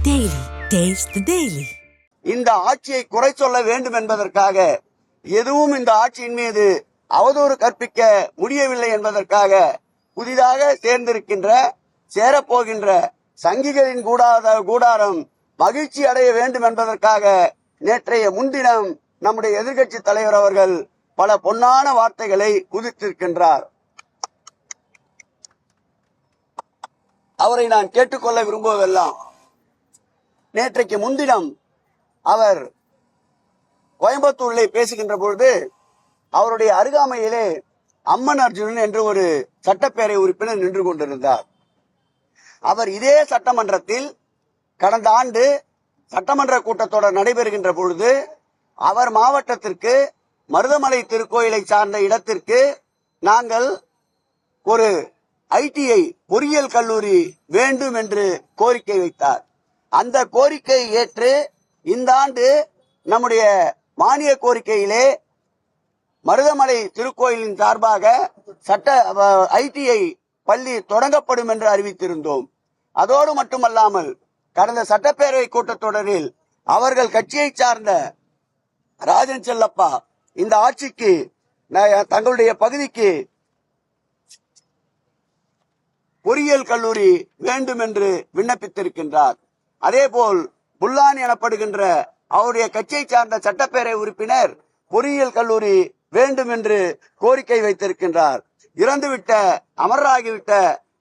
Daily. Taste the Daily. இந்த ஆட்சியை குறை சொல்ல வேண்டும் என்பதற்காக, எதுவும் இந்த ஆட்சியின் மீது அவதூறு கற்பிக்க முடியவில்லை என்பதற்காக புதிதாக சேரப்போகின்ற சங்கிகளின் கூடாரம் மகிழ்ச்சி அடைய வேண்டும் என்பதற்காக நேற்றைய முன்தினம் நம்முடைய எதிர்கட்சி தலைவர் அவர்கள் பல பொன்னான வார்த்தைகளை குதித்திருக்கின்றார். அவரை நான் கேட்டுக்கொள்ள விரும்புவதெல்லாம், நேற்றைக்கு முன்தினம் அவர் கோயம்புத்தூரிலே பேசுகின்ற பொழுது அவருடைய அருகாமையிலே அம்மன் அர்ஜுனன் என்று ஒரு சட்டப்பேரவை உறுப்பினர் நின்று கொண்டிருந்தார். அவர் இதே சட்டமன்றத்தில் கடந்த ஆண்டு சட்டமன்ற கூட்டத்தொடர் நடைபெறுகின்ற பொழுது அவர் மாவட்டத்திற்கு மருதமலை திருக்கோயிலை சார்ந்த இடத்திற்கு நாங்கள் ஒரு ITI பொறியியல் கல்லூரி வேண்டும் என்று கோரிக்கை வைத்தார். அந்த கோரிக்கையை ஏற்று இந்த ஆண்டு நம்முடைய மானிய கோரிக்கையிலே மருதமலை திருக்கோயிலின் சார்பாக ITI பள்ளி தொடங்கப்படும் என்று அறிவித்திருந்தோம். அதோடு மட்டுமல்லாமல் கடந்த சட்டப்பேரவை கூட்டத்தொடரில் அவர்கள் கட்சியை சார்ந்த ராஜன் செல்லப்பா இந்த ஆட்சிக்கு தங்களுடைய பகுதிக்கு பொறியியல் கல்லூரி வேண்டும் என்று விண்ணப்பித்திருக்கின்றார். அதேபோல் புல்லான் எனப்படுகின்ற அவருடைய கட்சியை சார்ந்த சட்டப்பேரவை உறுப்பினர் பொறியியல் கல்லூரி வேண்டும் என்று கோரிக்கை வைத்திருக்கின்றார். இறந்துவிட்ட அமரராகிவிட்ட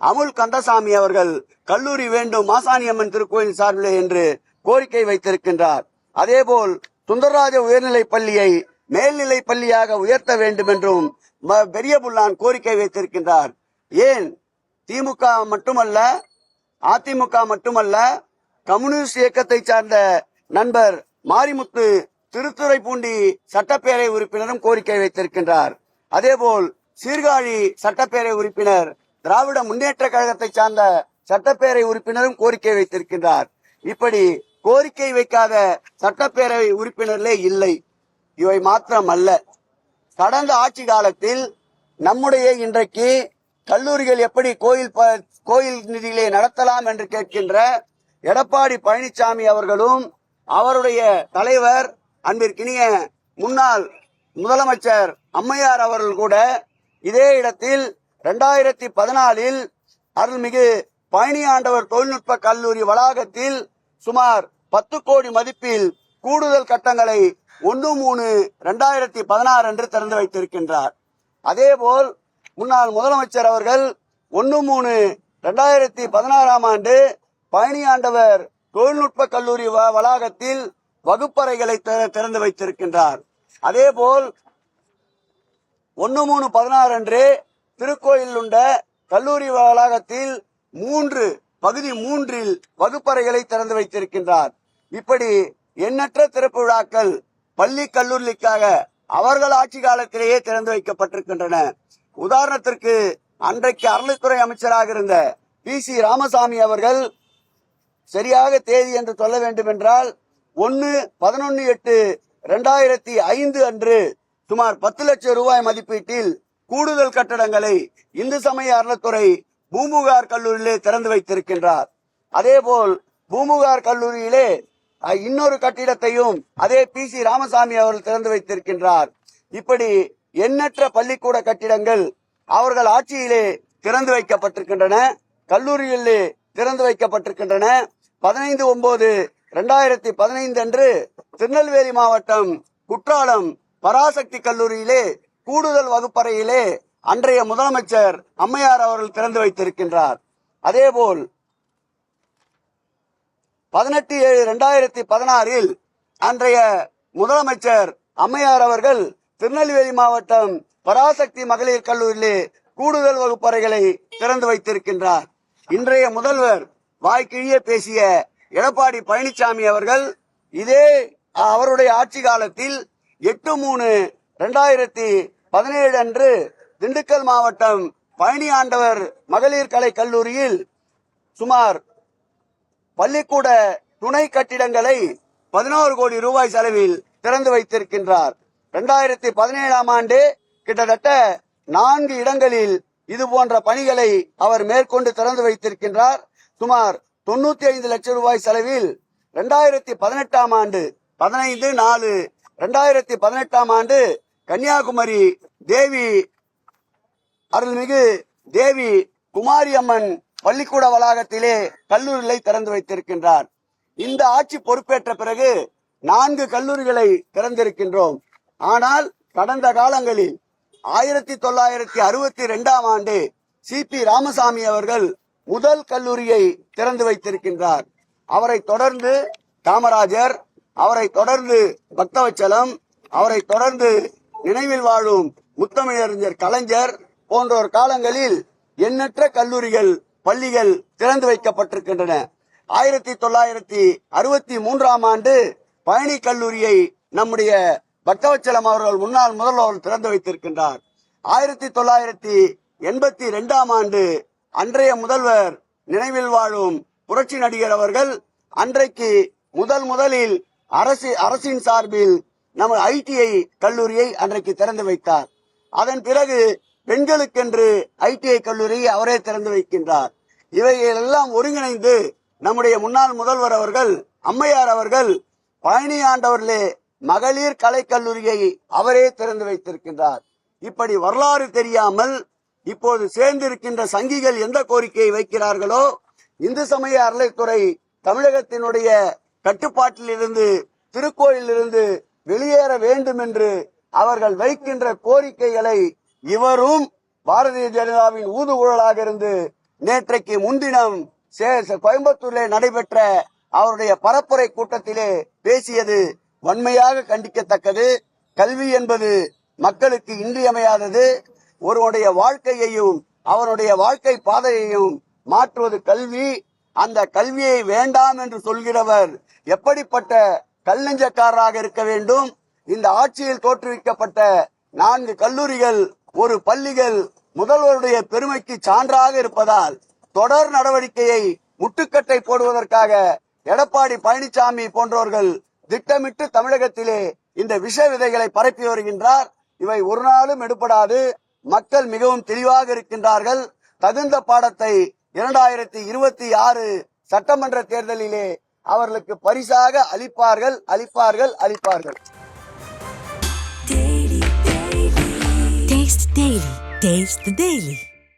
அமுல் கந்தசாமி அவர்கள் கல்லூரி வேண்டும் மாசாணியம்மன் திருக்கோயில் சார்பிலே என்று கோரிக்கை வைத்திருக்கின்றார். அதேபோல் சுந்தரராஜ உயர்நிலை பள்ளியை மேல்நிலை பள்ளியாக உயர்த்த வேண்டும் என்றும் பெரிய புல்லான் கோரிக்கை வைத்திருக்கின்றார். ஏன் திமுக மட்டுமல்ல, அதிமுக மட்டுமல்ல, கம்யூனிஸ்ட் இயக்கத்தை சார்ந்த நண்பர் மாரிமுத்து திருத்துறைப்பூண்டி சட்டப்பேரவை உறுப்பினரும் கோரிக்கை வைத்திருக்கின்றார். அதேபோல் சீர்காழி சட்டப்பேரவை உறுப்பினர் திராவிட முன்னேற்ற கழகத்தை சார்ந்த சட்டப்பேரவை உறுப்பினரும் கோரிக்கை வைத்திருக்கின்றார். இப்படி கோரிக்கை வைக்காத சட்டப்பேரவை உறுப்பினர்களே இல்லை. இவை மாத்திரம் அல்ல, கடந்த ஆட்சி காலத்தில் நம்முடைய இன்றைக்கு கல்லூரிகள் எப்படி கோயில் நிதியிலே நடத்தலாம் என்று கேட்கின்ற எடப்பாடி பழனிசாமி அவர்களும் அவருடைய தலைவர் அன்பிற்கினிய முன்னாள் முதலமைச்சர் அம்மையார் அவர்கள் கூட இதே இடத்தில் 2014 அருள்மிகு பழனி ஆண்டவர் தொழில்நுட்ப கல்லூரி வளாகத்தில் சுமார் 10 கோடி மதிப்பில் கூடுதல் கட்டங்களை 1/3/2016 அன்று திறந்து வைத்திருக்கின்றார். அதேபோல் முன்னாள் முதலமைச்சர் அவர்கள் 1/3/2016 ஆண்டு பழனி ஆண்டவர் தொழில்நுட்ப கல்லூரி வளாகத்தில் வகுப்பறைகளை திறந்து வைத்திருக்கின்றார். அதேபோல் 1/3/16 அன்று திருக்கோயில் உள்ள கல்லூரி வளாகத்தில் பகுதி 3 வகுப்பறைகளை திறந்து வைத்திருக்கின்றார். இப்படி எண்ணற்ற திறப்பு விழாக்கள் பள்ளி கல்லூரிக்காக அவர்கள் ஆட்சி காலத்திலேயே திறந்து வைக்கப்பட்டிருக்கின்றன. உதாரணத்திற்கு அன்றைக்கு அறநிலைத்துறை அமைச்சராக இருந்த PC ராமசாமி அவர்கள் சரியாக தேதி என்று சொல்ல வேண்டும் என்றால் 1/11/8/2005 அன்று சுமார் 10 லட்சம் ரூபாய் மதிப்பீட்டில் கூடுதல் கட்டடங்களை இந்து சமய அறநிலைத்துறை பூம்புகார் கல்லூரியிலே திறந்து வைத்திருக்கின்றார். அதேபோல் பூம்புகார் கல்லூரியிலே இன்னொரு கட்டிடத்தையும் அதே PC ராமசாமி அவர்கள் திறந்து வைத்திருக்கின்றார். இப்படி எண்ணற்ற பள்ளிக்கூட கட்டிடங்கள் அவர்கள் ஆட்சியிலே திறந்து வைக்கப்பட்டிருக்கின்றன, கல்லூரிகளிலே திறந்து வைக்கப்பட்டிருக்கின்றன. 15/9/2015 அன்று திருநெல்வேலி மாவட்டம் குற்றாலம் பராசக்தி கல்லூரியிலே கூடுதல் வகுப்பறையிலே அன்றைய முதலமைச்சர் அம்மையார் அவர்கள் திறந்து வைத்திருக்கின்றார். அதேபோல் 18/7/2016 அன்றைய முதலமைச்சர் அம்மையார் அவர்கள் திருநெல்வேலி மாவட்டம் பராசக்தி மகளிர் கல்லூரியிலே கூடுதல் வகுப்பறைகளை திறந்து வைத்திருக்கின்றார். இன்றைய முதல்வர் வாய்க்கிழிய பேசிய எடப்பாடி பழனிசாமி அவர்கள் இதே அவருடைய ஆட்சி காலத்தில் 8/3/2017 அன்று திண்டுக்கல் மாவட்டம் பழனி ஆண்டவர் மகளிர் கலை கல்லூரியில் சுமார் பள்ளிக்கூட துணை கட்டிடங்களை 11 கோடி ரூபாய் செலவில் திறந்து வைத்திருக்கின்றார். 2017 ஆண்டு கிட்டத்தட்ட 4 இடங்களில் இது போன்ற பணிகளை அவர் மேற்கொண்டு திறந்து வைத்திருக்கின்றார். சுமார் 95 லட்சம் ரூபாய் செலவில் 2018 ஆண்டு 15/4/2018 ஆண்டு கன்னியாகுமரி தேவி அருள்மிகு தேவி குமாரி அம்மன் பள்ளிக்கூட வளாகத்திலே கல்லூரிகளை திறந்து வைத்திருக்கின்றார். இந்த ஆட்சி பொறுப்பேற்ற பிறகு 4 கல்லூரிகளை திறந்திருக்கின்றோம். ஆனால் கடந்த காலங்களில் 1962 ஆண்டு CP ராமசாமி அவர்கள் முதல் கல்லூரியை திறந்து வைத்திருக்கின்றார். அவரை தொடர்ந்து காமராஜர், அவரை தொடர்ந்து பக்தவச்சலம், அவரை தொடர்ந்து நினைவில் வாழும் முத்தமிழறிஞர் கலைஞர் போன்றோர் காலங்களில் எண்ணற்ற கல்லூரிகள் பள்ளிகள் திறந்து வைக்கப்பட்டிருக்கின்றன. 1963 ஆண்டு பழனி கல்லூரியை நம்முடைய பக்தவச்சலம் அவர்கள் முன்னாள் முதல்வர் திறந்து வைத்திருக்கின்றார். 1982 ஆண்டு அன்றைய முதல்வர் நினைவில் வாழும் புரட்சி நடிகர் அவர்கள் அன்றைக்கு முதலில் அரசின் சார்பில் நம்ம ITI கல்லூரியை அன்றைக்கு திறந்து வைத்தார். அதன் பிறகு பெண்களுக்கென்று ITI கல்லூரியை அவரே திறந்து வைக்கின்றார். இவைகளெல்லாம் ஒருங்கிணைந்து நம்முடைய முன்னாள் முதல்வர் அவர்கள் அம்மையார் அவர்கள் பழனி ஆண்டவர்களே மகளிர் கலை கல்லூரியை அவரே திறந்து வைத்திருக்கின்றார். இப்படி வரலாறு தெரியாமல் இப்போது சேர்ந்திருக்கின்ற சங்கிகள் எந்த கோரிக்கையை வைக்கிறார்களோ, இந்து சமய அறநிலைத்துறை தமிழகத்தினுடைய கட்டுப்பாட்டில் இருந்து திருக்கோயிலிருந்து வெளியேற வேண்டும் என்று அவர்கள் வைக்கின்ற கோரிக்கைகளை இவரும் பாரதிய ஜனதாவின் ஊதுகுழலாக இருந்து நேற்றைக்கு முன்தினம் கோயம்புத்தூரிலே நடைபெற்ற அவருடைய பரப்புரை கூட்டத்திலே பேசியது வன்மையாக கண்டிக்கத்தக்கது. கல்வி என்பது மக்களுக்கு இன்றியமையாதது. ஒருவனுடைய வாழ்க்கையையும் அவனுடைய வாழ்க்கை பாதையையும் மாற்றுவது கல்வி. அந்த கல்வியை வேண்டாம் என்று சொல்கிறவர் எப்படிப்பட்ட கல்நெஞ்சக்காரராக இருக்க வேண்டும்? இந்த ஆட்சியில் தோற்றுவிக்கப்பட்ட 4 கல்லூரிகள், ஒரு பள்ளிகள் முதல்வருடைய பெருமைக்கு சான்றாக இருப்பதால் தொடர் நடவடிக்கையை முட்டுக்கட்டை போடுவதற்காக எடப்பாடி பழனிசாமி போன்றவர்கள் திட்டமிட்டு தமிழகத்திலே இந்த விஷ விதைகளை பரப்பி வருகின்றார். இவை ஒரு நாளும் எடுபடாது. மக்கள் மிகவும் தெளிவாக இருக்கின்றார்கள். தகுந்த பாடத்தை 2026 சட்டமன்ற தேர்தலிலே அவர்களுக்கு பரிசாக அளிப்பார்கள். Taste the Daily.